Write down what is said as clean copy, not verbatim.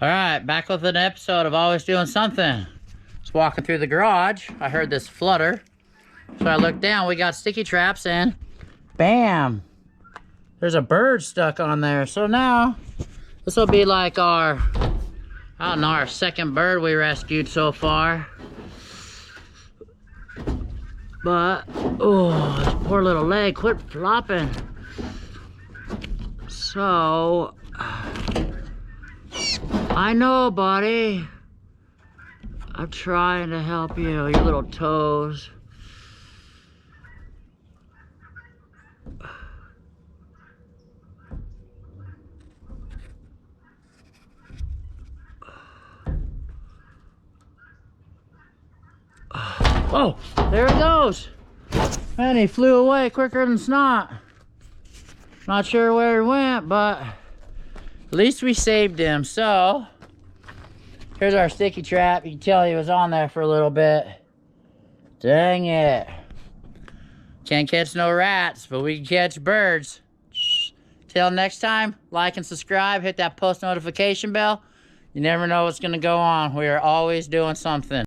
All right, back with an episode of Always Doing Something. Just walking through the garage, I heard this flutter. So I looked down, we got sticky traps and bam! There's a bird stuck on there. So now, this will be like our, I don't know, our second bird we rescued so far. But, oh, this poor little leg, quit flopping. So, I know, buddy. I'm trying to help you, your little toes. Oh, there he goes. Man, he flew away quicker than snot. Not sure where he went, but at least we saved him. So, here's our sticky trap. You can tell he was on there for a little bit. Dang it. Can't catch no rats, but we can catch birds. Till next time, like and subscribe. Hit that post notification bell. You never know what's going to go on. We are always doing something.